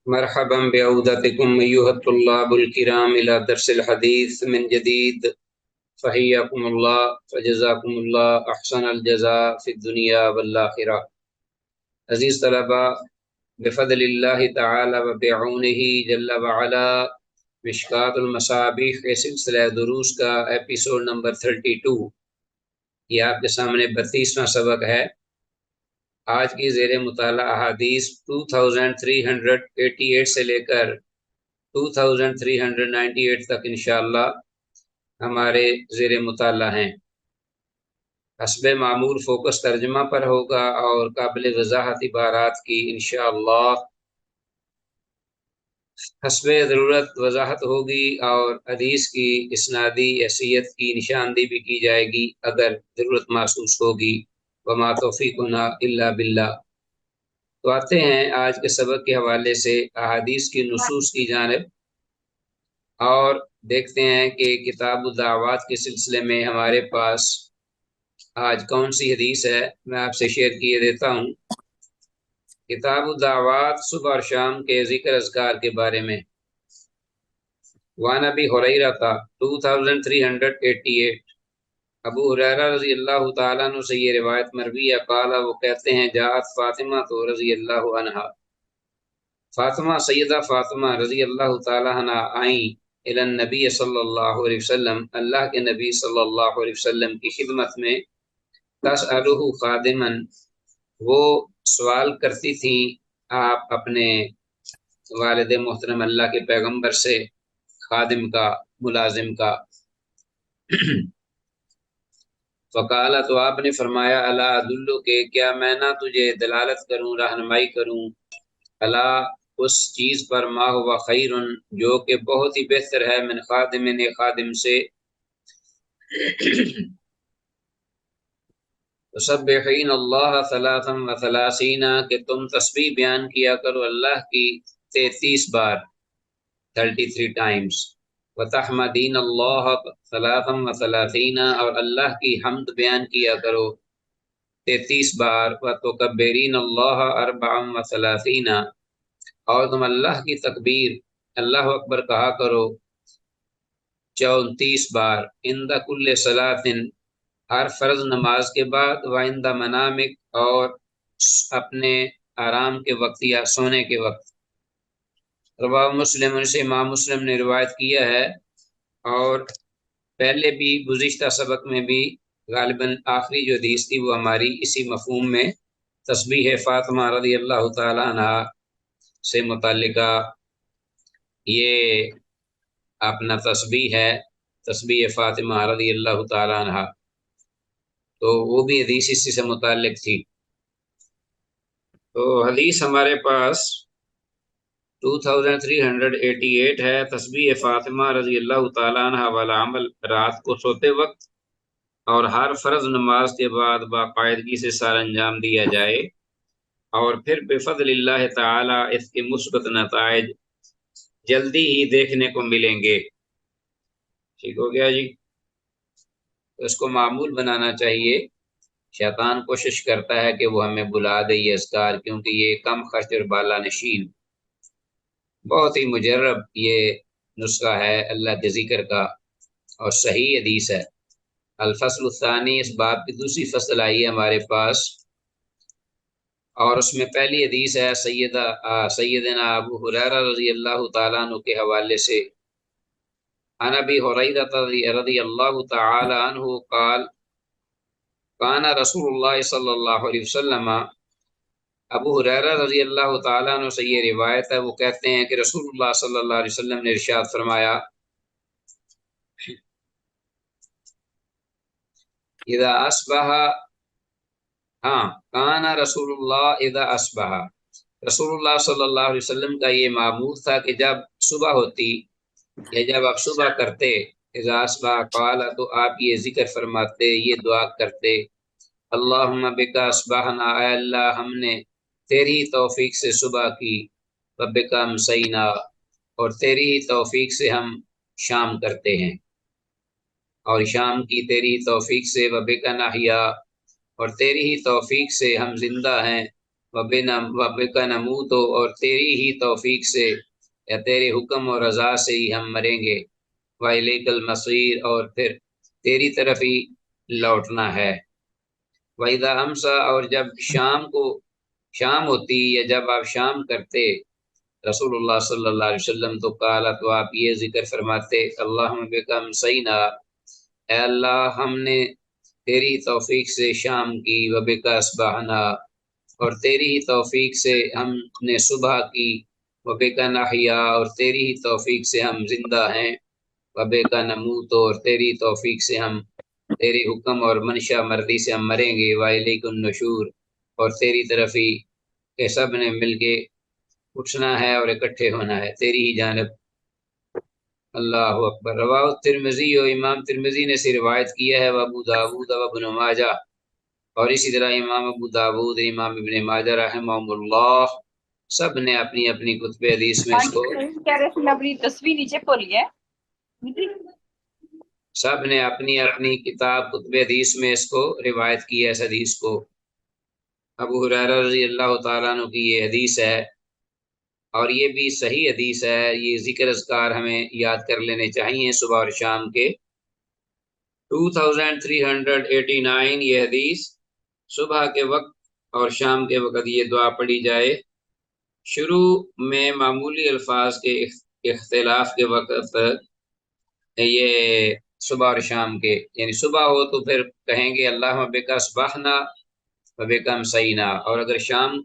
مرحبا بعودتكم أيها الطلاب الكرام إلى درس الحديث من جديد. فحياكم الله فجزاكم الله أحسن الجزاء في الدنيا والآخرة. عزیز طلبہ، بفضل اللہ تعالی و بعونہ جل وعلا مشکوٰۃ المصابیح کے سلسلہ دروس کا ایپیسوڈ نمبر 32 یہ آپ کے سامنے 32واں سبق ہے۔ آج کی زیر مطالعہ احادیث 2388 سے لے کر 2398 تک انشاءاللہ ہمارے زیر مطالعہ ہیں۔ حسب معمول فوکس ترجمہ پر ہوگا اور قابل وضاحت عبارات کی انشاءاللہ حسب ضرورت وضاحت ہوگی، اور حدیث کی اسنادی حیثیت کی نشاندہی بھی کی جائے گی اگر ضرورت محسوس ہوگی۔ وما توفیقنا الا باللہ۔ تو آتے ہیں آج کے سبق کے حوالے سے احادیث کی نصوص کی جانب، اور دیکھتے ہیں کہ کتاب الدعوات کے سلسلے میں ہمارے پاس آج کون سی حدیث ہے۔ میں آپ سے شیئر کیے دیتا ہوں۔ کتاب الدعوات صبح اور شام کے ذکر اذکار کے بارے میں۔ وعن ابی ہریرہ 2388، ابو ہریرہ رضی اللہ تعالیٰ عنہ سے یہ روایت مروی ہے، قال وہ کہتے ہیں جاءت فاطمہ تو رضی اللہ عنہا، فاطمہ سیدہ فاطمہ رضی اللہ تعالیٰ عنہ آئیں الی النبی صلی اللہ علیہ وسلم، اللہ کے نبی صلی اللہ علیہ وسلم کی خدمت میں، تسألہ خادما، وہ سوال کرتی تھیں آپ اپنے والد محترم اللہ کے پیغمبر سے، خادم کا، ملازم کا۔ فقال، تو آپ نے فرمایا، الا ادلو، کہ کیا میں نہ تجھے دلالت کروں، رہنمائی کروں، الا اس چیز پر، ما ہوا خیر، جو کہ بہت ہی بہتر ہے، من خادم، خادم سے، تسبحین اللہ ثلاثا و ثلاثین، کہ تم تسبیح بیان کیا کرو اللہ کی 33 بار، 33 ٹائمز، وتحمدین اللہ ثلاثا و ثلاثین، اور اللہ کی حمد بیان کیا کرو 33 بار، وتکبرین اللہ اربعا و ثلاثین، اور تم اللہ کی تکبیر، اللہ اکبر کہا کرو 34 بار، عند کل صلاۃ، ہر فرض نماز کے بعد، وعند منامک، اور اپنے آرام کے وقت یا سونے کے وقت۔ رواه مسلم، سے امام مسلم نے روایت کیا ہے، اور پہلے بھی گزشتہ سبق میں بھی غالباً آخری جو حدیث تھی وہ ہماری اسی مفہوم میں تسبیح فاطمہ رضی اللہ تعالیٰ عنہ سے متعلقہ یہ اپنا تسبیح ہے، تسبیح فاطمہ رضی اللہ تعالیٰ عنہ، تو وہ بھی حدیث اسی سے متعلق تھی۔ تو حدیث ہمارے پاس 2388 ہے، تسبیح فاطمہ رضی اللہ تعالیٰ عنہ والا عمل، رات کو سوتے وقت اور ہر فرض نماز کے بعد باقاعدگی سے سر انجام دیا جائے، اور پھر بفضل اللہ تعالی اس کے مثبت نتائج جلدی ہی دیکھنے کو ملیں گے۔ ٹھیک ہو گیا جی؟ تو اس کو معمول بنانا چاہیے۔ شیطان کوشش کرتا ہے کہ وہ ہمیں بلا دے یہ اذکار، کیونکہ یہ کم خرچ اور بالا نشین، بہت ہی مجرب یہ نسخہ ہے اللہ کے ذکر کا، اور صحیح حدیث ہے۔ الفصل الثانی، اس باب کی دوسری فصل آئی ہے ہمارے پاس، اور اس میں پہلی حدیث ہے سیدنا ابو ہریرہ رضی اللہ تعالیٰ عنہ کے حوالے سے۔ عن ابی ہریرہ رضی اللہ تعالیٰ عنہ قال، کان رسول اللہ صلی اللہ علیہ وسلم، ابو ہریرہ رضی اللہ تعالیٰ عنہ سے یہ روایت ہے، وہ کہتے ہیں کہ رسول اللہ صلی اللہ علیہ وسلم نے ارشاد فرمایا، اذا اصبح، کان رسول اللہ اذا اصبح، رسول اللہ صلی اللہ علیہ وسلم کا یہ معمول تھا کہ جب صبح ہوتی، یا جب آپ صبح کرتے، اذا اصبح قال، تو آپ یہ ذکر فرماتے، یہ دعا کرتے، اللہم بکا اصبحنا، اے اللہ ہم نے تیری توفیق سے صبح کی، وبکا امسینا، اور تیری توفیق سے ہم شام کرتے ہیں، اور شام کی تیری توفیق سے، وبکا نحیا، اور تیری ہی توفیق سے ہم زندہ ہیں، وَبِكَ نَمُوتُ اور تیری ہی توفیق سے یا تیرے حکم اور رضا سے ہی ہم مریں گے، وَإِلَيْكَ الْمَصِيرُ اور پھر تیری طرف ہی لوٹنا ہے، وَإِذَا أَمْسَى اور جب شام ہوتی یا جب آپ شام کرتے رسول اللہ صلی اللہ علیہ وسلم تو قال تو آپ یہ ذکر فرماتے اللہم بک امسینا، اے اللہ ہم نے تیری توفیق سے شام کی، وبک اصبحنا اور تیری ہی توفیق سے ہم نے صبح کی، وبک نحیا اور تیری ہی توفیق سے ہم زندہ ہیں، وبک نموت اور تیری توفیق سے ہم تیری حکم اور منشا مرضی سے ہم مریں گے، وإلیک النشور اور تیری طرف ہی کہ سب نے مل کے اٹھنا ہے اور اکٹھے ہونا ہے تیری ہی جانب۔ اللہ اکبر۔ رواہ ترمذی اور امام ترمذی نے سے روایت کیا ہے، وابو داود و ابن ماجہ اور اسی طرح امام ابو داود امام ابن ماجہ رحمہم اللہ سب نے اپنی اپنی کتب حدیث میں اس کو سب نے اپنی اپنی کتاب کتب حدیث میں اس کو روایت کی ہے، اس حدیث کو۔ ابو ہریرہ رضی اللہ تعالیٰ عنہ کی یہ حدیث ہے اور یہ بھی صحیح حدیث ہے، یہ ذکر اذکار ہمیں یاد کر لینے چاہیے صبح اور شام کے۔ 2389 یہ حدیث صبح کے وقت اور شام کے وقت یہ دعا پڑھی جائے۔ شروع میں معمولی الفاظ کے اختلاف کے وقت یہ صبح اور شام کے، یعنی صبح ہو تو پھر کہیں گے اللہم بک اصبحنا وبک امسینا، اور اگر شام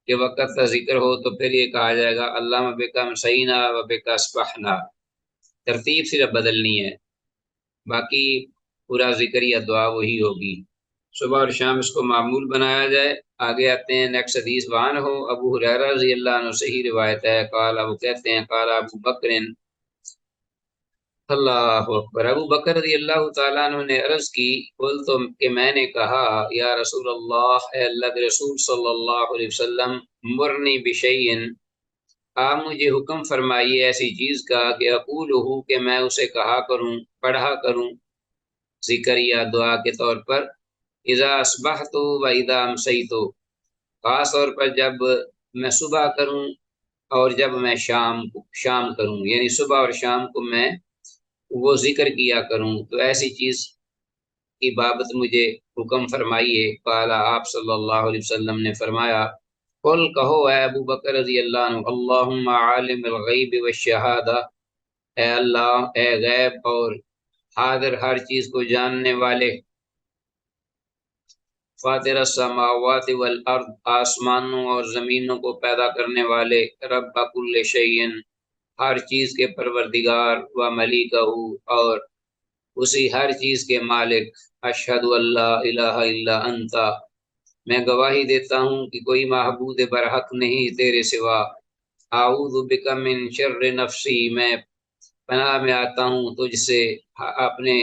کے وقت کا ذکر ہو تو پھر یہ کہا جائے گا اللہم بک امسینا وبک اصبحنا، ترتیب صرف بدلنی ہے، باقی پورا ذکر یا دعا وہی ہوگی۔ صبح اور شام اس کو معمول بنایا جائے۔ آگے آتے ہیں نیکسٹ حدیث، وان ہو ابو ہریرہ رضی اللہ عنہ سے ہی روایت ہے، قال ابو کہتے ہیں قال ابو بکر، اللہ اکبر، ابو بکر رضی اللہ تعالیٰ عنہ نے عرض کی، قلت کہ میں نے کہا یا رسول اللہ، اے اللہ کے رسول صلی اللہ علیہ وسلم، مرنی بشیئن، آپ مجھے حکم فرمائیے ایسی چیز کا کہ اقولہ کہ میں اسے کہا کروں پڑھا کروں، ذکر یا دعا کے طور پر، اذا اصبحت و اذا امسیت، خاص طور پر جب میں صبح کروں اور جب میں شام کروں، یعنی صبح اور شام کو میں وہ ذکر کیا کروں، تو ایسی چیز کی بابت مجھے حکم فرمائیے۔ قال آپ صلی اللہ علیہ وسلم نے فرمایا، قل کہو اے ابو بکر رضی اللہ عنہ، اللہم عالم الغیب والشہادہ، اے اللہ اے غیب اور حاضر ہر چیز کو جاننے والے، فاطر السماوات والارض آسمانوں اور زمینوں کو پیدا کرنے والے، رب کل شیء ہر چیز کے پروردگار، و ملیکہ اور اسی ہر چیز کے مالک، اشہد اللہ الہ الا انت میں گواہی دیتا ہوں کہ کوئی معبود برحق نہیں تیرے سوا، اعوذ بک من شر نفسی میں پناہ میں آتا ہوں تجھ سے اپنے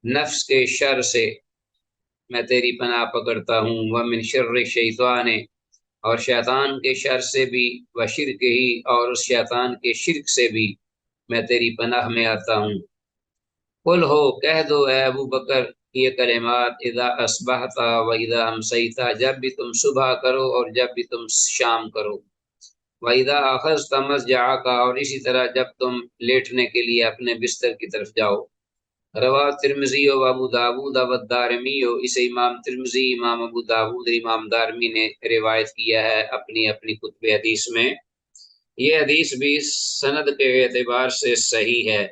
نفس کے شر سے، میں تیری پناہ پکڑتا ہوں، ومن شر شیطان اور شیطان کے شر سے بھی، وشرک ہی اور اس شیطان کے شرک سے بھی میں تیری پناہ میں آتا ہوں۔ قل ہو کہہ دو اے ابو بکر یہ کلمات، اذا اصبحتا و اذا امسیتا جب بھی تم صبح کرو اور جب بھی تم شام کرو، و اذا اخذت مضجعک اور اسی طرح جب تم لیٹنے کے لیے اپنے بستر کی طرف جاؤ۔ رواہ ترمذی و ابو داود و الدارمی، اسے امام ترمذی، امام ابو داود، امام دارمی نے روایت کیا ہے اپنی اپنی کتب حدیث میں۔ یہ حدیث بھی سند کے اعتبار سے صحیح ہے،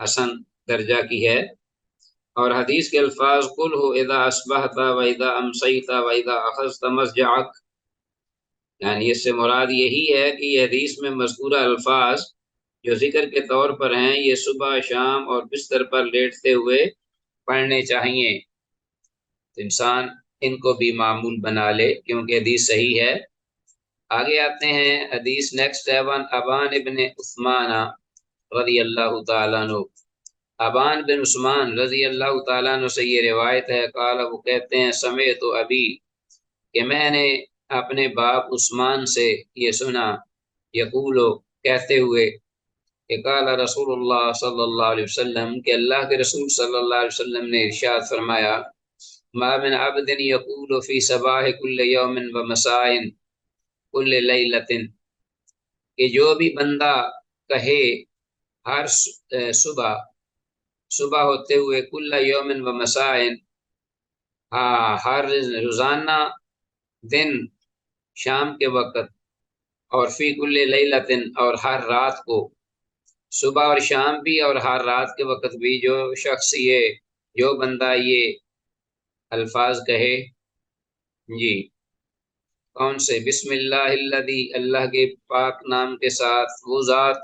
حسن درجہ کی ہے، اور حدیث کے الفاظ قل ہو اذا اصبحت و اذا امسیت و اذا اخذت مضجعک، یعنی اس سے مراد یہی ہے کہ یہ حدیث میں مذکورہ الفاظ جو ذکر کے طور پر ہیں یہ صبح شام اور بستر پر لیٹتے ہوئے پڑھنے چاہیے، انسان ان کو بھی معمول بنا لے کیونکہ حدیث صحیح ہے۔ آگے آتے ہیں حدیث نیکسٹ ہے، ابان ابن عثمان رضی اللہ تعالیٰ عنہ، ابان بن عثمان رضی اللہ تعالیٰ عنہ سے یہ روایت ہے، قال وہ کہتے ہیں سمعت ابی کہ میں نے اپنے باپ عثمان سے یہ سنا، یقولو کہتے ہوئے کہ قال رسول اللہ صلی اللہ علیہ وسلم کہ اللہ کے رسول صلی اللہ علیہ وسلم نے ارشاد فرمایا، ما من عبد یقول فی صباح کل یوم و مساء کل لیلتن، کہ جو بھی بندہ کہے ہر صبح، صبح ہوتے ہوئے کل یومن و مسائن، ہاں ہر روزانہ، دن شام کے وقت، اور فی کل لیلتن اور ہر رات کو، صبح اور شام بھی اور ہر رات کے وقت بھی جو شخص جو بندہ یہ الفاظ کہے، جی کون سے؟ بسم اللہ الذی، اللہ کے پاک نام کے ساتھ، وہ ذات،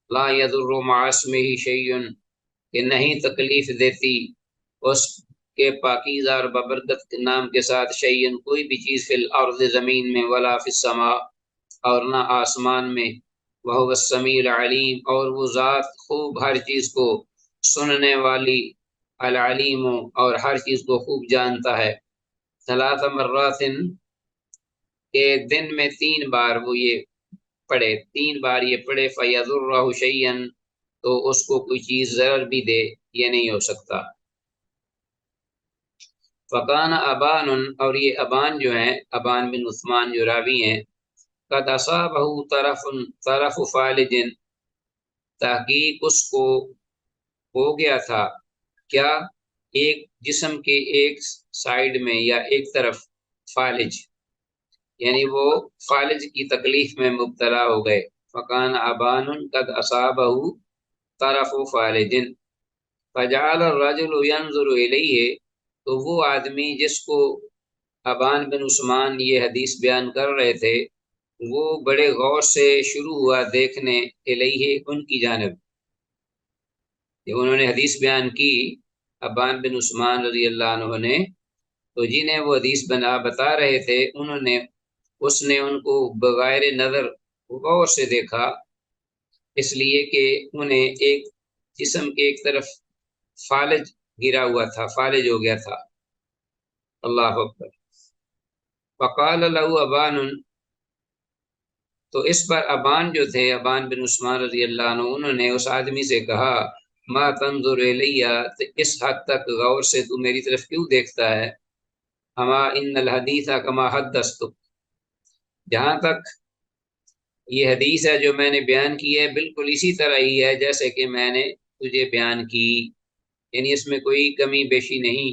لا یضر مع اسمہ شیء، کہ نہیں تکلیف دیتی اس کے پاکیزہ اور ببرکت کے نام کے ساتھ، شیئن کوئی بھی چیز، فی الارض زمین میں، ولا فی السماء اور نہ آسمان میں، وہو السمیع العلیم اور وہ ذات خوب ہر چیز کو سننے والی، العلیم اور ہر چیز کو خوب جانتا ہے۔ 3 مرات، کہ دن میں 3 بار وہ یہ پڑھے، 3 بار یہ پڑھے، فَيَضُرَّهُ شَيْئًا، تو اس کو کوئی چیز ضرر بھی دے یہ نہیں ہو سکتا۔ فَقَانَ ابان، اور یہ ابان جو ہیں، ابان بن عثمان جو راوی ہیں، قَدْ أَصَابَهُ طَرَفُ فَالِجٍ، تحقیق اس کو ہو گیا تھا کیا؟ ایک جسم کے ایک سائیڈ میں یا ایک طرف، فالج یعنی وہ فالج کی تکلیف میں مبتلا ہو گئے۔ فَقَانَ أَبَانٌ قَدْ أَصَابَهُ طَرَفُ فَالِجٍ فَجَعَلَ الرَّجُلُ يَنْظُرُ إِلَيْهِ، تو وہ آدمی جس کو ابان بن عثمان یہ حدیث بیان کر رہے تھے، وہ بڑے غور سے شروع ہوا دیکھنے، الیہ ان کی جانب، کہ انہوں نے حدیث بیان کی ابان بن عثمان رضی اللہ عنہ نے، تو جنہیں وہ حدیث بتا رہے تھے اس نے ان کو بغیر نظر غور سے دیکھا، اس لیے کہ انہیں ایک جسم کے ایک طرف فالج گرا ہوا تھا، فالج ہو گیا تھا۔ اللہ اکبر۔ فقال له ابان، تو اس پر ابان جو تھے، ابان بن عثمان رضی اللہ عنہ، انہوں نے اس آدمی سے کہا، ما تنظر الیہ، اس حد تک غور سے تو میری طرف کیوں دیکھتا ہے؟ اما ان الحدیث کما حدثتک، جہاں تک یہ حدیث ہے جو میں نے بیان کی ہے، بالکل اسی طرح ہی ہے جیسے کہ میں نے تجھے بیان کی، یعنی اس میں کوئی کمی بیشی نہیں۔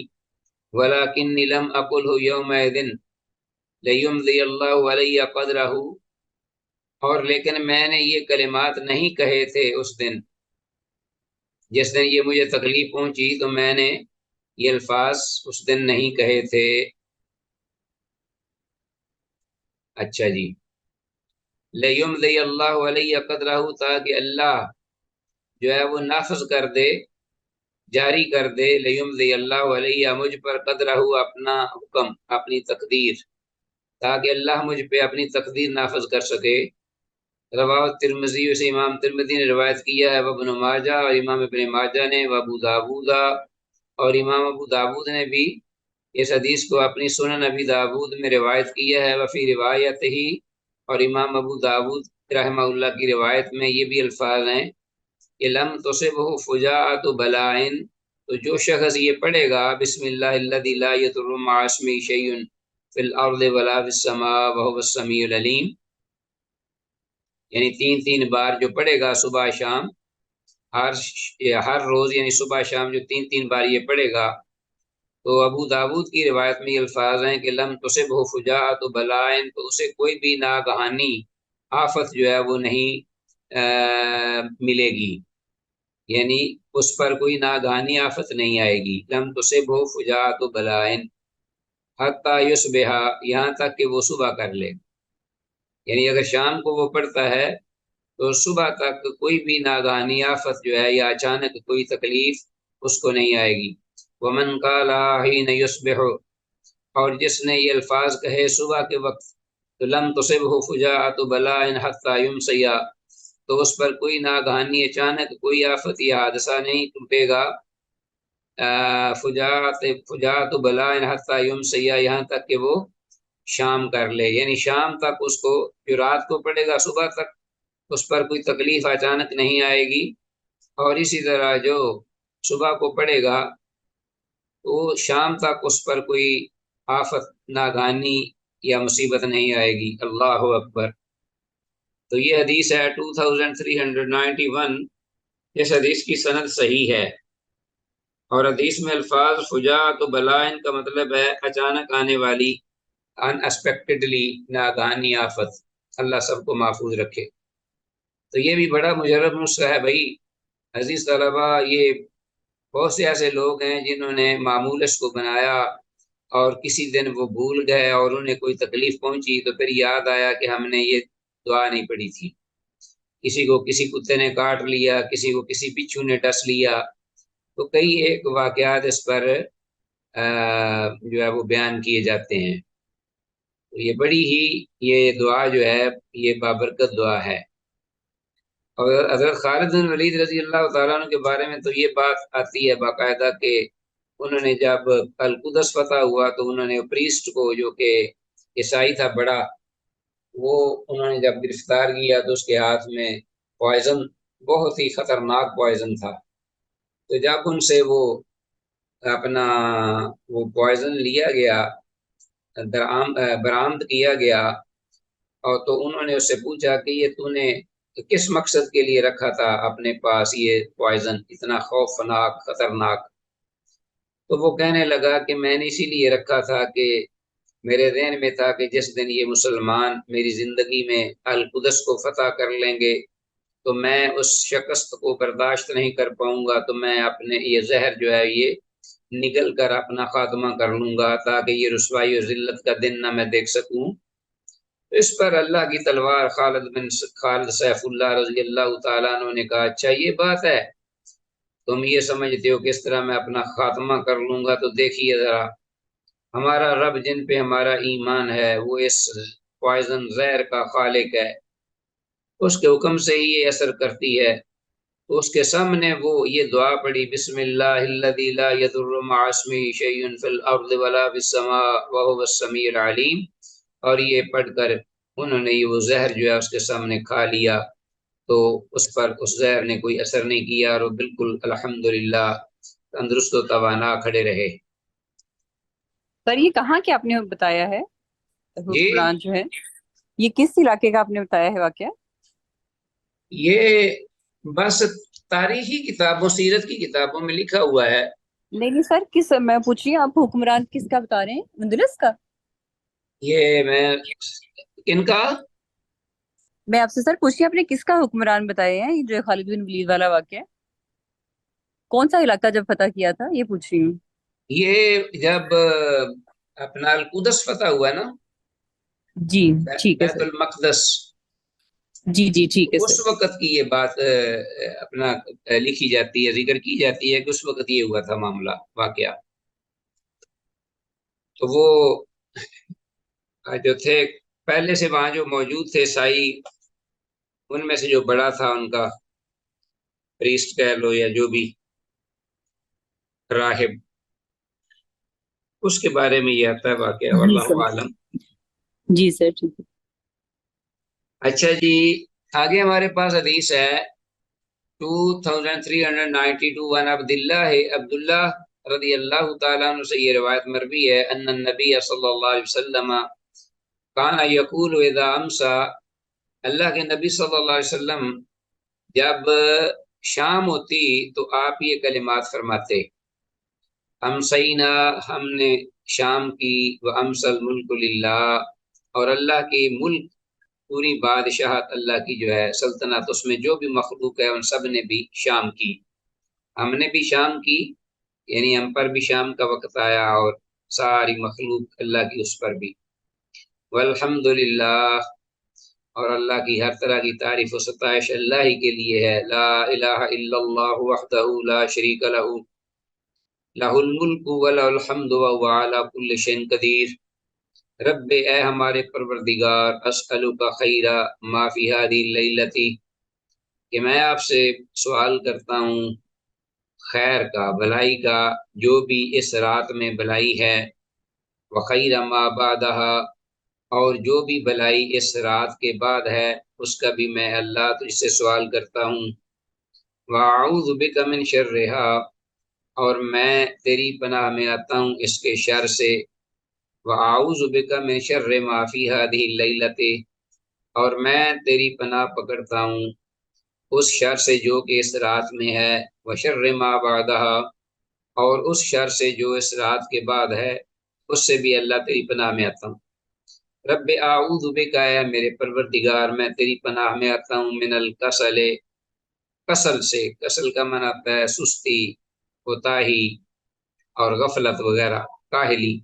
وَلَكِنِّي لَمْ أَقُلْهُ يَوْمَئِذٍ لَيُمْضِيَ اللَّهُ عَلَيَّ قَدْرَهُ، اور لیکن میں نے یہ کلمات نہیں کہے تھے اس دن، جس دن یہ مجھے تکلیف پہنچی، تو میں نے یہ الفاظ اس دن نہیں کہے تھے۔ اچھا جی، لَيُمْضِيَ اللَّهُ عَلَيَّ قَدْرَهُ، تاکہ اللہ جو ہے وہ نافذ کر دے، جاری کر دے، لَيُمْضِيَ اللَّهُ عَلَيَّ مجھ پر، قَدْرَهُ اپنا حکم، اپنی تقدیر، تاکہ اللہ مجھ پہ اپنی تقدیر نافذ کر سکے۔ رواہ ترمذی، اسے امام ترمذی نے روایت کیا ہے، وابن ماجہ اور امام ابن ماجہ نے، وابو داود اور امام ابو داود نے بھی اس حدیث کو اپنی سنن ابی داود میں روایت کیا ہے۔ وفی روایت ہی، اور امام ابو داود رحمہ اللہ کی روایت میں یہ بھی الفاظ ہیں کہ لم تصبہ فجاعۃ بلائن، تو جو شخص یہ پڑھے گا بسم اللہ الذی لا یضر مع اسمہ شیء فی الارض ولا فی السماء وهو السمیع العلیم، یعنی 3 بار جو پڑھے گا صبح شام، ہر روز، یعنی صبح شام جو 3 بار یہ پڑھے گا، تو ابو داود کی روایت میں یہ الفاظ ہیں کہ لم تصبہ فجاعۃ بلائن، تو اسے کوئی بھی ناگہانی آفت جو ہے وہ نہیں ملے گی، یعنی اس پر کوئی ناگہانی آفت نہیں آئے گی۔ لم تصبہ فجاعۃ بلائن حتی یصبح، یہاں تک کہ وہ صبح کر لے، یعنی اگر شام کو وہ پڑھتا ہے تو صبح تک کوئی بھی ناگہانی آفت جو ہے یا اچانک کوئی تکلیف اس کو نہیں آئے گی۔ ومن قال حین یصبح، اور جس نے یہ الفاظ کہے صبح کے وقت، تو لم تصبہ فجاعۃ بلائن حتی یمسی، تو اس پر کوئی ناگہانی اچانک کوئی آفت یا حادثہ نہیں ٹوٹے گا، فجاعۃ بلائن حتی یمسی، یہاں تک کہ وہ شام کر لے، یعنی شام تک اس کو، جو رات کو پڑے گا صبح تک اس پر کوئی تکلیف اچانک نہیں آئے گی، اور اسی طرح جو صبح کو پڑے گا تو شام تک اس پر کوئی آفت ناگہانی یا مصیبت نہیں آئے گی۔ اللہ اکبر۔ تو یہ حدیث ہے 2391۔ اس حدیث کی سند صحیح ہے، اور حدیث میں الفاظ فجاعت و بلا، ان کا مطلب ہے اچانک آنے والی، ان ایکسپیکٹڈلی، ناگہانی آفت۔ اللہ سب کو محفوظ رکھے۔ تو یہ بھی بڑا مجرب نسخہ ہے بھائی عزیز طلبہ۔ یہ بہت سے ایسے لوگ ہیں جنہوں نے معمول اس کو بنایا، اور کسی دن وہ بھول گئے اور انہیں کوئی تکلیف پہنچی تو پھر یاد آیا کہ ہم نے یہ دعا نہیں پڑھی تھی۔ کسی کو کسی کتے نے کاٹ لیا، کسی کو کسی بچھو نے ڈس لیا، تو کئی ایک واقعات اس پر جو ہے وہ بیان کیے جاتے ہیں۔ تو یہ بڑی ہی، یہ دعا جو ہے یہ بابرکت دعا ہے۔ اور حضرت خالد بن ولید رضی اللہ تعالیٰ عنہ کے بارے میں تو یہ بات آتی ہے باقاعدہ کہ انہوں نے جب القدس فتح ہوا تو انہوں نے پریسٹ کو، جو کہ عیسائی تھا بڑا، وہ انہوں نے جب گرفتار کیا تو اس کے ہاتھ میں پوائزن، بہت ہی خطرناک پوائزن تھا۔ تو جب ان سے وہ اپنا وہ پوائزن لیا گیا، برآمد کیا گیا، اور تو انہوں نے اس سے پوچھا کہ یہ تو نے کس مقصد کے لیے رکھا تھا اپنے پاس یہ پوائزن، اتنا خوفناک خطرناک؟ تو وہ کہنے لگا کہ میں نے اسی لیے رکھا تھا کہ میرے ذہن میں تھا کہ جس دن یہ مسلمان میری زندگی میں القدس کو فتح کر لیں گے تو میں اس شکست کو برداشت نہیں کر پاؤں گا، تو میں اپنے یہ زہر جو ہے یہ نگل کر اپنا خاتمہ کر لوں گا، تاکہ یہ رسوائی اور ذلت کا دن نہ میں دیکھ سکوں۔ اس پر اللہ کی تلوار خالد سیف اللہ رضی اللہ تعالیٰ عنہ نے کہا اچھا یہ بات ہے، تم یہ سمجھتے ہو کہ اس طرح میں اپنا خاتمہ کر لوں گا؟ تو دیکھیے ذرا، ہمارا رب جن پہ ہمارا ایمان ہے وہ اس پوائزن زہر کا خالق ہے، اس کے حکم سے ہی یہ اثر کرتی ہے۔ تو اس کے سامنے وہ یہ دعا پڑھی، بسم اللہ الذی لا یضر مع اسمہ شیء فی الارض ولا فی السماء وهو السمیع العلیم، اور یہ پڑھ کر انہوں نے یہ وہ زہر جو ہے اس کے سامنے کھا لیا، تو اس پر اس زہر نے کوئی اثر نہیں کیا، اور وہ بالکل الحمدللہ تندرست و توانا کھڑے رہے۔ سر یہ کہاں کے آپ نے بتایا ہے جی حکمران جو ہے؟ یہ کس علاقے کا آپ نے بتایا ہے واقعہ؟ یہ بس تاریخی کتابوں، سیرت کی کتابوں میں لکھا ہوا ہے۔ نہیں نہیں سر، کس، میں پوچھ رہی ہوں آپ حکمران کس کا بتا رہے ہیں؟ اندلس کا؟ یہ میں ان کا میں آپ سے سر پوچھ رہی ہوں آپ نے کس کا حکمران بتائے ہیں یہ جو خالد بن ولید والا واقعہ ہے؟ کون سا علاقہ جب فتح کیا تھا یہ پوچھ رہی ہوں۔ یہ جب اپنا القدس فتح ہوا نا، جی ٹھیک ہے بیت سر، المقدس، جی جی ٹھیک ہے اس سر۔ وقت کی یہ بات اپنا لکھی جاتی ہے، ذکر کی جاتی ہے کہ اس وقت یہ ہوا تھا معاملہ، واقعہ۔ تو وہ جو تھے پہلے سے وہاں جو موجود تھے عیسائی، ان میں سے جو بڑا تھا ان کا پریسٹ کہہ لو یا جو بھی راہب، اس کے بارے میں یہ آتا ہے واقعہ، جی واللہ سر، عالم۔ جی سر ٹھیک ہے۔ اچھا جی، آگے ہمارے پاس حدیث ہے 2392، وعن عبداللہ رضی اللہ تعالیٰ عنہ سے یہ روایت مروی ہے، ان النبی صلی اللہ علیہ وسلم کان یقول اذا امسا، اللہ کے نبی صلی اللہ علیہ وسلم جب شام ہوتی تو آپ یہ کلمات فرماتے، امسینا، ہم نے شام کی، وامس الملک للہ، اور اللہ کی ملک، پوری بادشاہت اللہ کی جو ہے، سلطنت، اس میں جو بھی مخلوق ہے ان سب نے بھی شام کی، ہم نے بھی شام کی، یعنی ہم پر بھی شام کا وقت آیا، اور ساری مخلوق اللہ کی اس پر بھی۔ والحمدللہ، اور اللہ کی ہر طرح کی تعریف و ستائش اللہ ہی کے لیے ہے، لا الہ الا اللہ وحدہ لا شریک لہ، لہ الملک ولہ الحمد وہو علی کل شیء قدیر۔ رب، اے ہمارے پروردگار، اسألک خیرا ما فی ہذہ اللیلۃ، کہ میں آپ سے سوال کرتا ہوں خیر کا، بھلائی کا، جو بھی اس رات میں بھلائی ہے، وخیر ما بعدہ، اور جو بھی بھلائی اس رات کے بعد ہے اس کا بھی میں اللہ تجھ سے سوال کرتا ہوں، وَأَعُوذُ بِكَ مِنْ شَرِّهَا، اور میں تیری پناہ میں آتا ہوں اس کے شر سے، وَأَعُوذُ بِكَ مِنْ شَرِّ مَا فِي هَٰذِهِ اللَّيْلَةِ، اور میں تیری پناہ پکڑتا ہوں اس شر سے جو کہ اس رات میں ہے، وَشَرِّ مَا بَعْدَهَا، اور اس شر سے جو اس رات کے بعد ہے، اس سے بھی اللہ تیری پناہ میں آتا ہوں۔ رب اعوذ بک، اے میرے پروردگار میں تیری پناہ میں آتا ہوں، من الکسل، کسل سے، کسل کا معنی آتا ہے سستی، کوتاہی اور غفلت وغیرہ، کاہلی،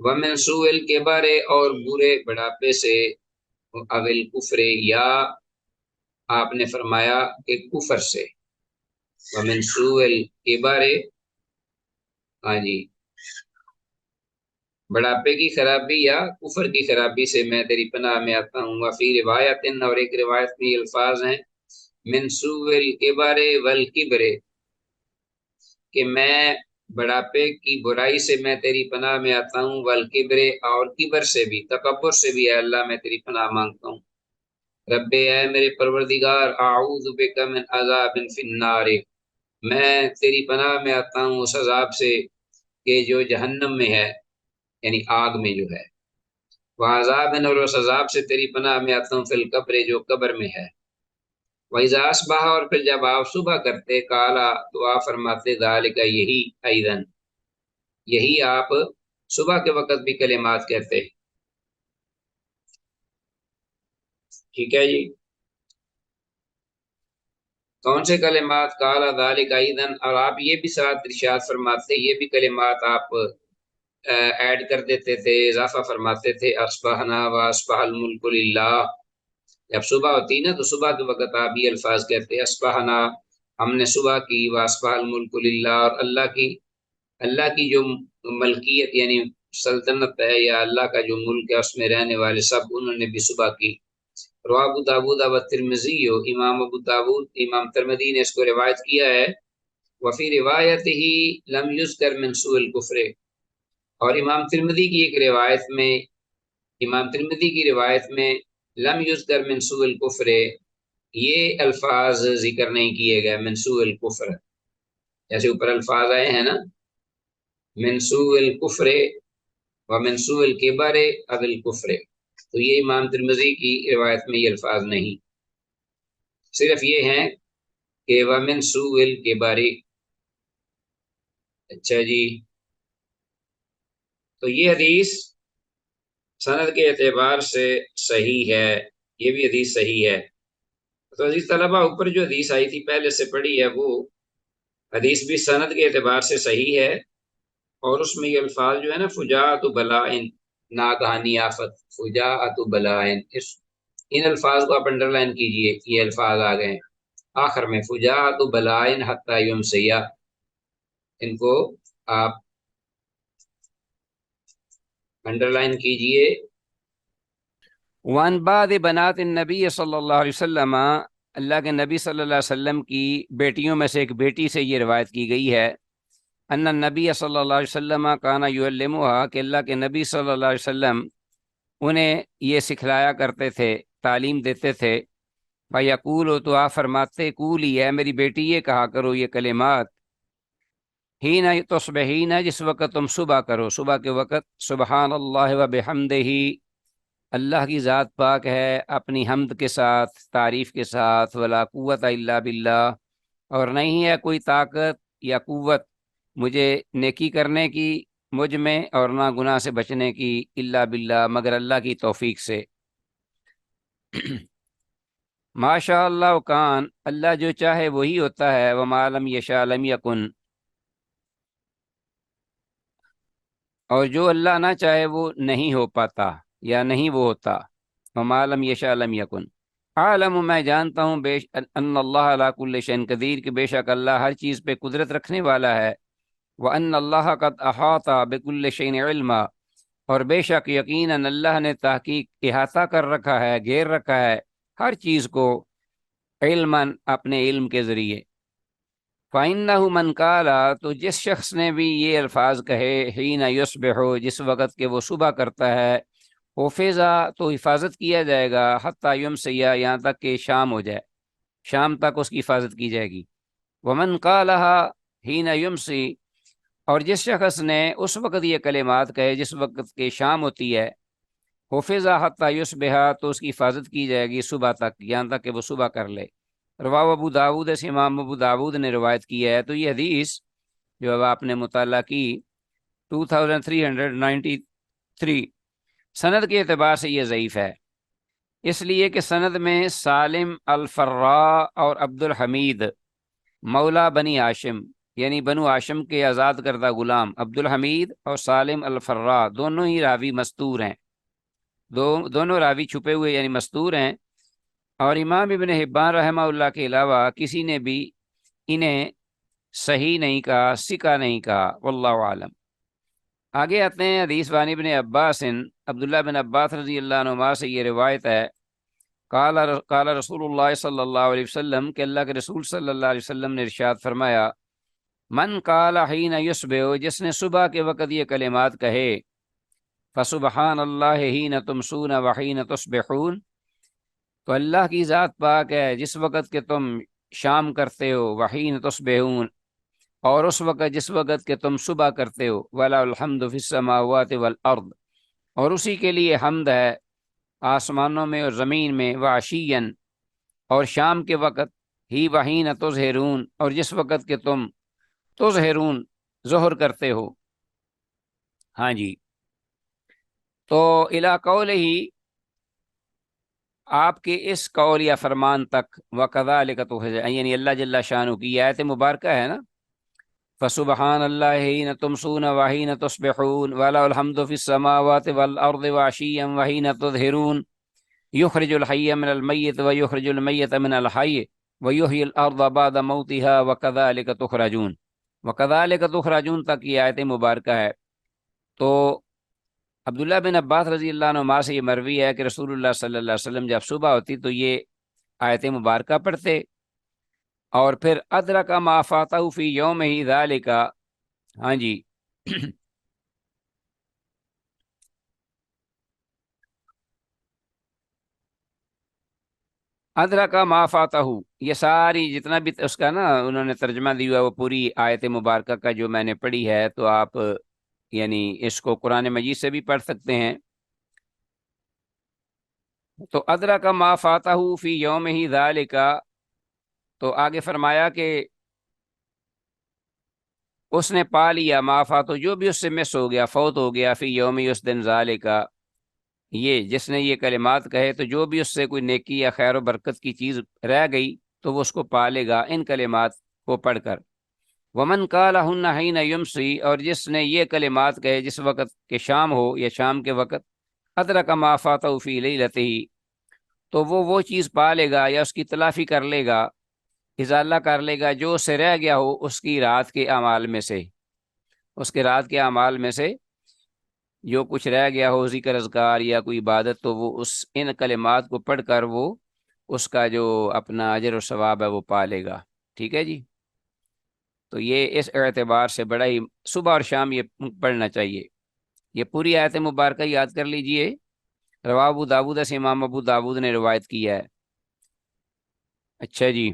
ومن سوء الکبر، اور برے بڑھاپے سے، اول کفر، یا آپ نے فرمایا کہ کفر سے، ومن سوء الکبر، ہاں جی، بڑھاپے کی خرابی یا کفر کی خرابی سے میں تیری پناہ میں آتا ہوں۔ وفی روایت، اور ایک روایت میں یہ الفاظ ہیں، من سوء الکبر والکبر، کہ میں بڑھاپے کی برائی سے میں تیری پناہ میں آتا ہوں، والکبر، اور کبر سے بھی، تکبر سے بھی، اے اللہ میں تیری پناہ مانگتا ہوں۔ رب، اے میرے پروردگار، اعوذ بک من عذاب فی النار، میں تیری پناہ میں آتا ہوں اس عذاب سے کہ جو جہنم میں ہے، یعنی آگ میں جو ہے، وہ عذاب، اور اس عذاب سے تیری پناہ میں آتا ہوں فی القبر، جو قبر میں ہے۔ وَإِذَا أَصْبَحَ، اور پھر جب آپ صبح کرتے، کالا، تو آپ فرماتے، ذَلِكَ، یہی، ایضاً، یہی آپ صبح کے وقت بھی کلمات کہتے، ٹھیک ہے جی۔ کون سے کلمات؟ کالا ذَلِكَ ایضاً، اور آپ یہ بھی ساتھ ارشاد فرماتے، یہ بھی کلمات آپ ایڈ کر دیتے تھے، اضافہ فرماتے تھے، اصبحنا واصبح الملک للہ، جب صبح ہوتی نا تو صبح کے وقت آپ یہ الفاظ کہتے، اصبحنا، ہم نے صبح کی، واصبح الملک للہ، اور اللہ کی جو ملکیت یعنی سلطنت ہے، یا اللہ کا جو ملک ہے، اس میں رہنے والے سب، انہوں نے بھی صبح کی۔ رواه ابو داود و ترمذی، امام ابو داود، امام ترمذی نے اس کو روایت کیا ہے۔ وفی روایت ہی لم یذکر من سوء الکفر، اور امام ترمذی کی ایک روایت میں، امام ترمذی کی روایت میں لم یذکر من سوء الکفر، یہ الفاظ ذکر نہیں کیے گئے، من سوء الکفر، جیسے اوپر الفاظ آئے ہیں نا، من سوء الکفر ومن سوء الکبر اب الکفر، تو یہ امام ترمذی کی روایت میں یہ الفاظ نہیں، صرف یہ ہیں کہ ومن سوء الکبر۔ اچھا جی، تو یہ حدیث سند کے اعتبار سے صحیح ہے، یہ بھی حدیث صحیح ہے۔ تو عزیز طلبہ، اوپر جو حدیث آئی تھی پہلے سے پڑھی ہے، وہ حدیث بھی سند کے اعتبار سے صحیح ہے، اور اس میں یہ الفاظ جو ہے نا، فجاعت بلائن، ناگہانی آفت، فجاعت بلائن، ان الفاظ کو آپ انڈر لائن کیجئے، یہ الفاظ آ گئے ہیں آخر میں، فجاعت بلائن حتی یمسیہ، ان کو آپ انڈر لائن کیجئے۔ وان بعض بنات النبی صلی اللہ علیہ وسلم، اللہ کے نبی صلی اللہ علیہ وسلم کی بیٹیوں میں سے ایک بیٹی سے یہ روایت کی گئی ہے، ان النبی صلی اللہ علیہ وسلم کانا یعلمها، کہ اللہ کے نبی صلی اللہ علیہ وسلم انہیں یہ سکھلایا کرتے تھے، تعلیم دیتے تھے، فیقول، تو آپ فرماتے، قولی، ہے میری بیٹی یہ کہا کرو یہ کلمات، ہی نہ تصبحین، جس وقت تم صبح کرو، صبح کے وقت، سبحان اللہ و بحمدہ، اللہ کی ذات پاک ہے اپنی حمد کے ساتھ، تعریف کے ساتھ، ولا قوت الا باللہ، اور نہیں ہے کوئی طاقت یا قوت مجھے نیکی کرنے کی مجھ میں، اور نہ گناہ سے بچنے کی، الا باللہ، مگر اللہ کی توفیق سے۔ ما شاء اللہ کان، اللہ جو چاہے وہی ہوتا ہے، وما لم یشاء لم یکن، اور جو اللہ نہ چاہے وہ نہیں ہو پاتا یا نہیں وہ ہوتا، وما لم یشاء لم یکن۔ عالم، میں جانتا ہوں، ان اللہ علی کل شیء قدیر، کہ بے شک اللہ ہر چیز پہ قدرت رکھنے والا ہے، وان اللہ قد احاط بکل شیء علما، اور بے شک یقیناً اللہ نے تحقیق احاطہ کر رکھا ہے، گھیر رکھا ہے ہر چیز کو، علما، اپنے علم کے ذریعے۔ فَإِنَّهُ مَنْ قَالَ، تو جس شخص نے بھی یہ الفاظ کہے، حِينَ يُصْبِحُ، جس وقت کہ وہ صبح کرتا ہے، حُفِظَ، تو حفاظت کیا جائے گا، حَتَّى يُمْسِيَ، یہاں تک کہ شام ہو جائے، شام تک اس کی حفاظت کی جائے گی۔ وَمَنْ قَالَهَا حِينَ يُمْسِي، اور جس شخص نے اس وقت یہ کلمات کہے جس وقت کے شام ہوتی ہے، حفظہ حتی یصبح، تو اس کی حفاظت کی جائے گی صبح تک، یہاں تک کہ وہ صبح کر لے۔ رواہ ابو داود، اس امام ابو داود نے روایت کی ہے۔ تو یہ حدیث جو اب آپ نے مطالعہ کی 2393، سند کے اعتبار سے یہ ضعیف ہے، اس لیے کہ سند میں سالم الفراء اور عبد الحمید مولا بنی ہاشم، یعنی بنو ہاشم کے آزاد کردہ غلام عبد الحمید اور سالم الفراء دونوں ہی راوی مستور ہیں، دونوں راوی چھپے ہوئے یعنی مستور ہیں، اور امام ابن حبان رحمہ اللہ کے علاوہ کسی نے بھی انہیں صحیح نہیں کہا، ثقہ نہیں کہا، واللہ عالم۔ آگے آتے ہیں حدیث وان ابن عباس، عبداللہ بن عباس رضی اللہ عنہما سے یہ روایت ہے، قال رسول اللہ صلی اللہ علیہ وسلم، کہ اللہ کے رسول صلی اللہ علیہ وسلم نے ارشاد فرمایا، من قال حین یصبح، جس نے صبح کے وقت یہ کلمات کہے، فسبحان اللہ حین تمسون وحین تصبحون، تو اللہ کی ذات پاک ہے جس وقت کہ تم شام کرتے ہو، وحین تصبحون، اور اس وقت جس وقت کہ تم صبح کرتے ہو، وَلَهُ الْحَمْدُ فِي السَّمَاوَاتِ وَالْأَرْضِ، اور اسی کے لیے حمد ہے آسمانوں میں اور زمین میں، وَعَشِيًّا، اور شام کے وقت، ہی وحین تظہرون، اور جس وقت کہ تم تظہرون ظہر کرتے ہو۔ ہاں جی، تو الی قولہ، آپ کے اس قول یا فرمان تک، وَكَذَلِكَ تُخْرَجُونَ، یعنی اللہ جل شانہ کی یہ آیت مبارکہ ہے نا، فسبحان اللہ حین تمسون وحین تصبحون وَلَهُ الْحَمْدُ فِي السَّمَاوَاتِ وَالْأَرْضِ وَعَشِيًّا وَحِينَ تُظْهِرُونَ يُخْرِجُ الْحَيَّ مِنَ الْمَيِّتِ وَيُخْرِجُ الْمَيِّتَ مِنَ الْحَيِّ وَيُحْيِي الْأَرْضَ بَعْدَ مَوْتِهَا وَكَذَلِكَ تُخْرَجُونَ، وَكَذَلِكَ تُخْرَجُونَ تک یہ آیت مبارکہ ہے۔ تو عبداللہ بن عباس رضی اللہ عنہ سے یہ مروی ہے کہ رسول اللہ صلی اللہ علیہ وسلم جب صبح ہوتی تو یہ آیت مبارکہ پڑھتے، اور پھر ادرک ما فاتہ فی یومہ ذالک، ہاں جی ادرک ما فاتہ، یہ ساری جتنا بھی اس کا نا انہوں نے ترجمہ دیا وہ پوری آیت مبارکہ کا جو میں نے پڑھی ہے، تو آپ یعنی اس کو قرآن مجید سے بھی پڑھ سکتے ہیں۔ تو ادرک ما فاتہ فی یومہ ذالک، تو آگے فرمایا کہ اس نے پا لیا، ما فاتہ جو بھی اس سے مس ہو گیا، فوت ہو گیا، فی یومی اس دن ذالک، یہ جس نے یہ کلمات کہے تو جو بھی اس سے کوئی نیکی یا خیر و برکت کی چیز رہ گئی تو وہ اس کو پا لے گا ان کلمات کو پڑھ کر۔ ومن قالہن حین یمسی، اور جس نے یہ کلمات کہے جس وقت کہ شام ہو یا شام کے وقت، ادرک ما فاتہ فی لیلتہ، تو وہ چیز پا لے گا یا اس کی تلافی کر لے گا، ازالہ کر لے گا جو اس سے رہ گیا ہو اس کی رات کے اعمال میں سے، اس کے رات کے اعمال میں سے جو کچھ رہ گیا ہو، ذکر اذکار یا کوئی عبادت، تو وہ ان کلمات کو پڑھ کر وہ اس کا جو اپنا اجر و ثواب ہے وہ پا لے گا۔ ٹھیک ہے جی، تو یہ اس اعتبار سے بڑا ہی صبح اور شام یہ پڑھنا چاہیے۔ یہ پوری آیت مبارکہ یاد کر لیجئے، رواہ ابو داود سے امام ابو داود نے روایت کی ہے۔ اچھا جی،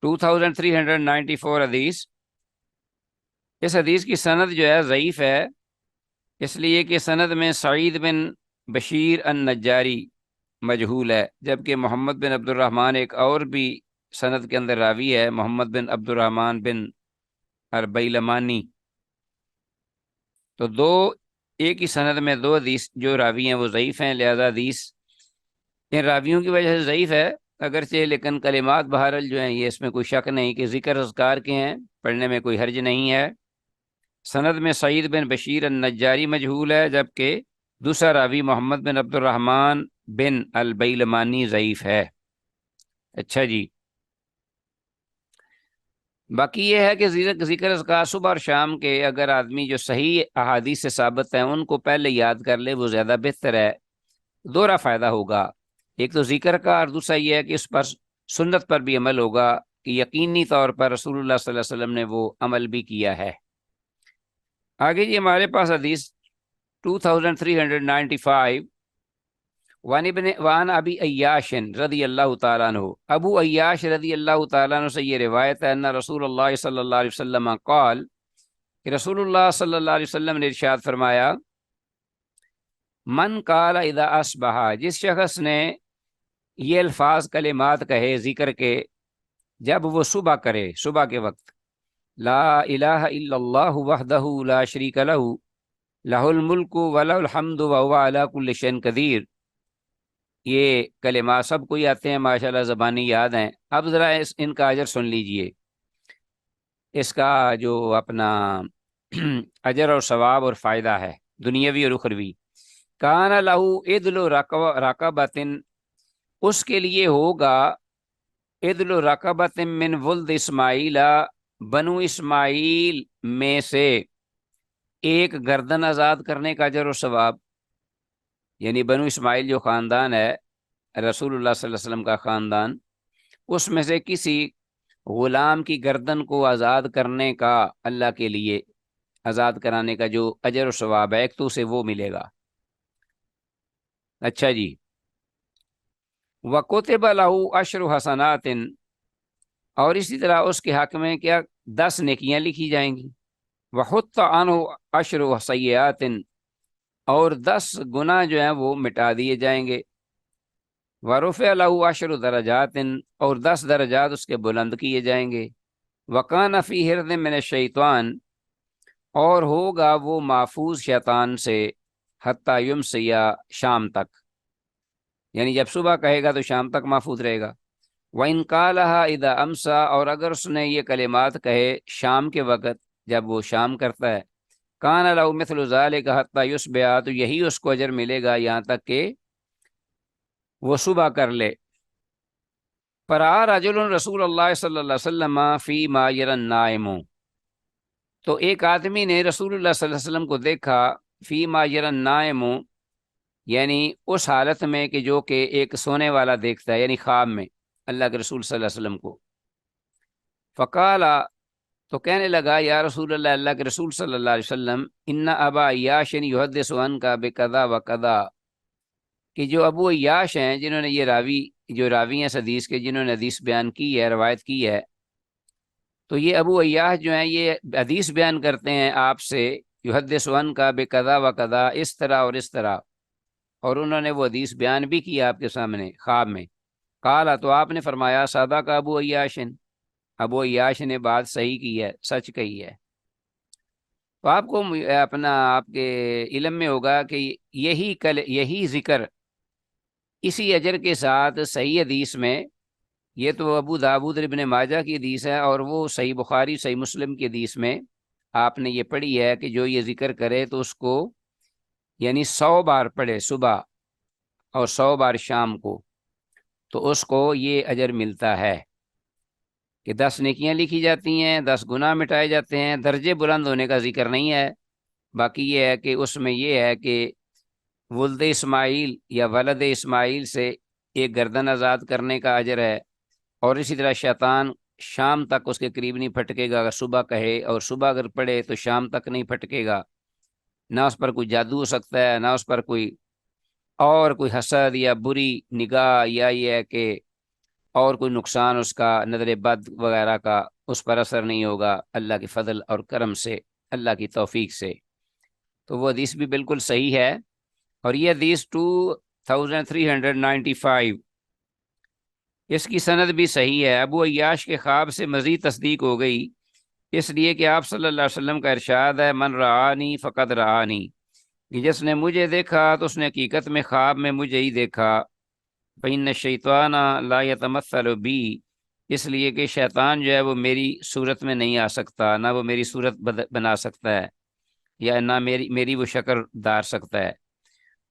2394 حدیث، اس حدیث کی سند جو ہے ضعیف ہے، اس لیے کہ سند میں سعید بن بشیر النجاری مجہول ہے، جبکہ محمد بن عبد الرحمن ایک اور بھی سند کے اندر راوی ہے، محمد بن عبد الرحمن بن البیلمانی، تو ایک ہی سند میں دو حدیث جو راوی ہیں وہ ضعیف ہیں، لہذا حدیث ان راویوں کی وجہ سے ضعیف ہے اگرچہ، لیکن کلمات بہرحال جو ہیں یہ اس میں کوئی شک نہیں کہ ذکر اذکار کے ہیں، پڑھنے میں کوئی حرج نہیں ہے۔ سند میں سعید بن بشیر النجاری مجہول ہے، جبکہ دوسرا راوی محمد بن عبد الرحمن بن البیلمانی ضعیف ہے۔ اچھا جی، باقی یہ ہے کہ ذکر اذکار صبح اور شام کے اگر آدمی جو صحیح احادیث سے ثابت ہیں ان کو پہلے یاد کر لے وہ زیادہ بہتر ہے، دوہرا فائدہ ہوگا، ایک تو ذکر کا، اور دوسرا یہ ہے کہ اس پر سنت پر بھی عمل ہوگا کہ یقینی طور پر رسول اللہ صلی اللہ علیہ وسلم نے وہ عمل بھی کیا ہے۔ آگے جی ہمارے پاس حدیث 2395، وان ابی عیاش رضی اللہ تعالیٰ عنہ، ابو عیاش رضی اللہ تعالیٰ عنہ سے یہ روایت ہے ان رسول اللہ صلی اللہ علیہ وسلم قال، کہ رسول اللہ صلی اللہ علیہ وسلم نے ارشاد فرمایا، من قال اذا اصبح، جس شخص نے یہ الفاظ کلمات کہے ذکر کے جب وہ صبح کرے، صبح کے وقت، لا الہ الا اللہ وحدہ لا شریک لہ لہ الملک ولہ الحمد وہو علی کل شیء قدیر، یہ کلمات سب کو ہی آتے ہیں ماشاءاللہ، زبانی یاد ہیں۔ اب ذرا ان کا اجر سن لیجئے، اس کا جو اپنا اجر اور ثواب اور فائدہ ہے دنیاوی اور اخروی۔ کان لہو عدل رقبۃ، اس کے لیے ہوگا عدل رقبۃ من ولد اسماعیل، بنو اسماعیل میں سے ایک گردن آزاد کرنے کا اجر و ثواب، یعنی بنو اسماعیل جو خاندان ہے رسول اللہ صلی اللہ علیہ وسلم کا خاندان، اس میں سے کسی غلام کی گردن کو آزاد کرنے کا، اللہ کے لیے آزاد کرانے کا جو اجر و ثواب ہے، ایک تو اسے وہ ملے گا۔ اچھا جی، وَكُتِبَ لَهُ عَشْرُ حَسَنَاتٍ، اور اسی طرح اس کے حق میں کیا 10 نیکیاں لکھی جائیں گی۔ وَحُطَّ عَنْهُ عَشْرُ سَيِّئَاتٍ، اور 10 گناہ جو ہیں وہ مٹا دیے جائیں گے۔ وَرُفِعَ لَهُ عَشْرُ دَرَجَاتٍ، اور 10 درجات اس کے بلند کیے جائیں گے۔ وَكَانَ فِي حِرْزٍ مِّنَ الشَّيْطَانِ، اور ہوگا وہ محفوظ شیطان سے، حتیٰ یمسی، شام تک، یعنی جب صبح کہے گا تو شام تک محفوظ رہے گا۔ وَإِنْ قَالَهَا إِذَا أَمْسَىٰ، اور اگر اس نے یہ کلمات کہے شام کے وقت جب وہ شام کرتا ہے، كَانَ لَهُ مِثْلُ ذَلِكَ حَتَّىٰ يُصْبِحَ، تو یہی اس کو اجر ملے گا یہاں تک کہ وہ صبح کر لے۔ فَرَأَىٰ رَجُلٌ رسول اللہ صلی اللہ علیہ وسلم فِيمَا يَرَى النَّائِمُ، تو ایک آدمی نے رسول اللہ صلی اللہ علیہ وسلم کو دیکھا، فِيمَا يَرَى النَّائِمُ، یعنی اس حالت میں کہ جو کہ ایک سونے والا دیکھتا ہے، یعنی خواب میں اللہ کے رسول صلی اللہ علیہ وسلم کو۔ فقال، تو کہنے لگا، یا رسول اللہ، اللہ کے رسول صلی اللہ علیہ وسلم، ان ابا عیاش یحدث عنک بکذا وکذا، کہ جو ابو عیاش ہیں جنہوں نے یہ راوی ہیں اس حدیث کے، جنہوں نے حدیث بیان کی ہے، روایت کی ہے، تو یہ ابو عیاش جو ہیں یہ حدیث بیان کرتے ہیں آپ سے، یحدث عنک بکذا وکذا، اس طرح اور اس طرح، اور انہوں نے وہ حدیث بیان بھی کی آپ کے سامنے خواب میں۔ قال، تو آپ نے فرمایا، صدق ابو عیاش، ابو عیاش نے بات صحیح کی ہے، سچ کہی ہے۔ تو آپ کو آپ کے علم میں ہوگا کہ یہی ذکر اسی اجر کے ساتھ صحیح حدیث میں، یہ تو ابو داود ابن ماجہ کی حدیث ہے، اور وہ صحیح بخاری صحیح مسلم کی حدیث میں آپ نے یہ پڑھی ہے کہ جو یہ ذکر کرے تو اس کو یعنی 100 بار پڑھے صبح اور 100 بار شام کو، تو اس کو یہ اجر ملتا ہے کہ 10 نیکیاں لکھی جاتی ہیں، 10 گناہ مٹائے جاتے ہیں۔ درجے بلند ہونے کا ذکر نہیں ہے، باقی یہ ہے کہ اس میں یہ ہے کہ ولد اسماعیل یا ولد اسماعیل سے ایک گردن آزاد کرنے کا اجر ہے، اور اسی طرح شیطان شام تک اس کے قریب نہیں پھٹکے گا، اگر صبح کہے اور صبح اگر پڑھے تو شام تک نہیں پھٹکے گا، نہ اس پر کوئی جادو ہو سکتا ہے، نہ اس پر کوئی حسد یا بری نگاہ، یا یہ ہے کہ اور کوئی نقصان اس کا نظر بد وغیرہ کا اس پر اثر نہیں ہوگا، اللہ کے فضل اور کرم سے، اللہ کی توفیق سے۔ تو وہ حدیث بھی بالکل صحیح ہے، اور یہ حدیث 2395 اس کی سند بھی صحیح ہے۔ ابو عیاش کے خواب سے مزید تصدیق ہو گئی، اس لیے کہ آپ صلی اللہ علیہ وسلم کا ارشاد ہے، من رآنی فقد رآنی، کہ جس نے مجھے دیکھا تو اس نے حقیقت میں خواب میں مجھے ہی دیکھا۔ فإن الشیطان لا يتمثل بی، اس لیے کہ شیطان جو ہے وہ میری صورت میں نہیں آ سکتا، نہ وہ میری صورت بنا سکتا ہے، یا نہ میری وہ شکل دار سکتا ہے۔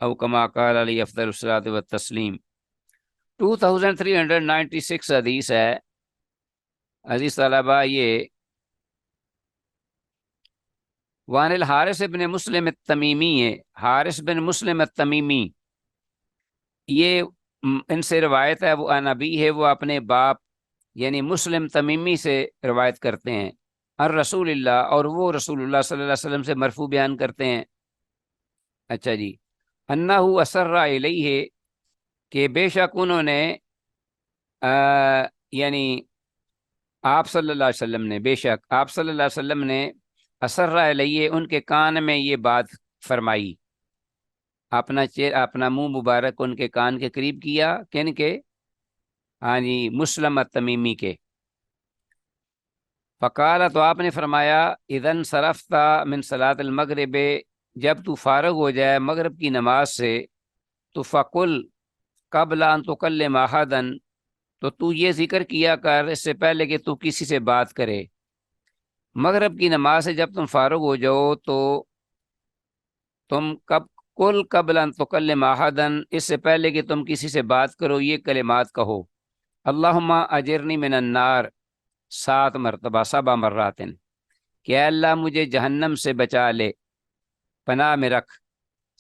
او کما قال علیہ افضل الصلاۃ والتسلیم۔ 2396 حدیث ہے عزیز طلبہ، یہ وان الحارث بن مسلم التمیمی ہے، حارث بن مسلم التمیمی، یہ ان سے روایت ہے، وہ نبی ہے، وہ اپنے باپ یعنی مسلم تمیمی سے روایت کرتے ہیں، الرسول اللہ، اور وہ رسول اللہ صلی اللہ علیہ وسلم سے مرفوع بیان کرتے ہیں۔ اچھا جی، انہ اسر الیہ، کہ بے شک انہوں نے یعنی آپ صلی اللہ علیہ وسلم نے، بے شک آپ صلی اللہ علیہ وسلم نے اسرّ علیہ، ان کے کان میں یہ بات فرمائی، اپنا منہ مبارک ان کے کان کے قریب کیا، کن کے؟ ہاں جی، مسلم التمیمی کے۔ فقال، تو آپ نے فرمایا، اذن صرفت من صلاۃ المغرب، جب تو فارغ ہو جائے مغرب کی نماز سے، تو فقل قبل ان تکلم احدا، تو یہ ذکر کیا کر اس سے پہلے کہ تو کسی سے بات کرے۔ مغرب کی نماز سے جب تم فارغ ہو جاؤ تو تم کل قبل ان تکلم احدا، اس سے پہلے کہ تم کسی سے بات کرو، یہ کلمات کہو، اللہم اجرنی من النار، 7 مرتبہ، 7 مرات، کہ اے اللہ مجھے جہنم سے بچا لے، پناہ میں رکھ۔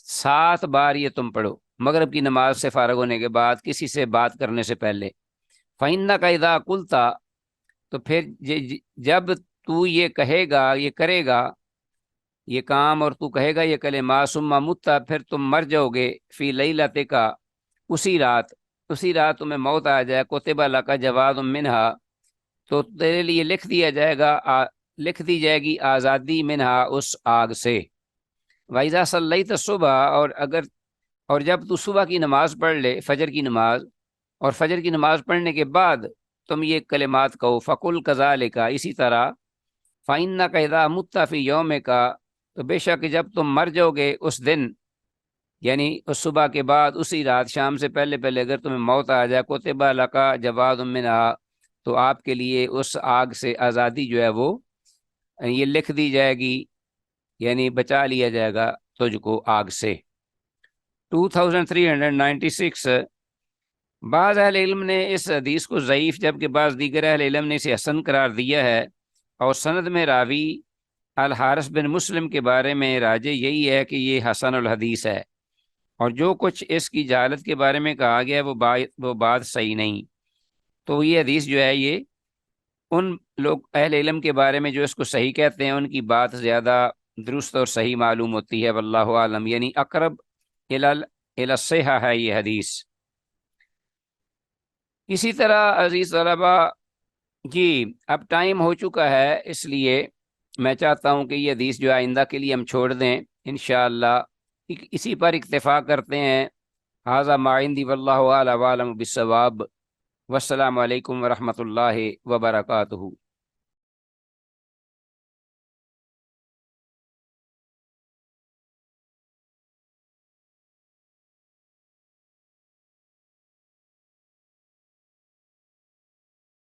7 بار یہ تم پڑھو مغرب کی نماز سے فارغ ہونے کے بعد، کسی سے بات کرنے سے پہلے۔ فَإِنَّكَ إِذَا قُلْتَ، تو پھر جب تو یہ کہے گا، یہ کرے گا یہ کام، اور تو کہے گا یہ کلمات، ثم مت، پھر تم مر جاؤ گے، فی لیلتک، اسی رات تمہیں موت آ جائے، کتب لک جواز منہا، تو تیرے لیے لکھ دی جائے گی آزادی منہا، اس آگ سے۔ وَإِذَا صَلَّيْتَ الصُّبْحَ، اور جب تو صبح کی نماز پڑھ لے، فجر کی نماز، اور فجر کی نماز پڑھنے کے بعد تم یہ کلمات کہو، فَقُلْ كَذَلِكَ، اسی طرح، فَإِنَّكَ إِذَا مُتَّ فِي يَوْمِكَ، تو بے شک جب تم مر جاؤ گے اس دن، یعنی اس صبح کے بعد، اسی رات، شام سے پہلے اگر تمہیں موت آ جائے، کتب لک جواز منہا، تو آپ کے لیے اس آگ سے آزادی جو ہے وہ یہ لکھ دی جائے گی، یعنی بچا لیا جائے گا تجھ کو آگ سے۔ 2396، بعض اہل علم نے اس حدیث کو ضعیف، جبکہ بعض دیگر اہل علم نے اسے حسن قرار دیا ہے، اور سند میں راوی الحارث بن مسلم کے بارے میں راجح یہی ہے کہ یہ حسن الحدیث ہے، اور جو کچھ اس کی جہالت کے بارے میں کہا گیا ہے وہ بات صحیح نہیں۔ تو یہ حدیث جو ہے یہ ان لوگ اہل علم کے بارے میں جو اس کو صحیح کہتے ہیں، ان کی بات زیادہ درست اور صحیح معلوم ہوتی ہے، واللہ عالم، یعنی اقرب الی الصحہ ہے یہ حدیث۔ اسی طرح عزیز طلبہ جی، اب ٹائم ہو چکا ہے، اس لیے میں چاہتا ہوں کہ یہ حدیث جو آئندہ کے لیے ہم چھوڑ دیں، انشاءاللہ اسی پر اکتفا کرتے ہیں۔ ھذا ما عندی واللہ اعلم بالصواب، والسلام علیکم ورحمۃ اللہ وبرکاتہ۔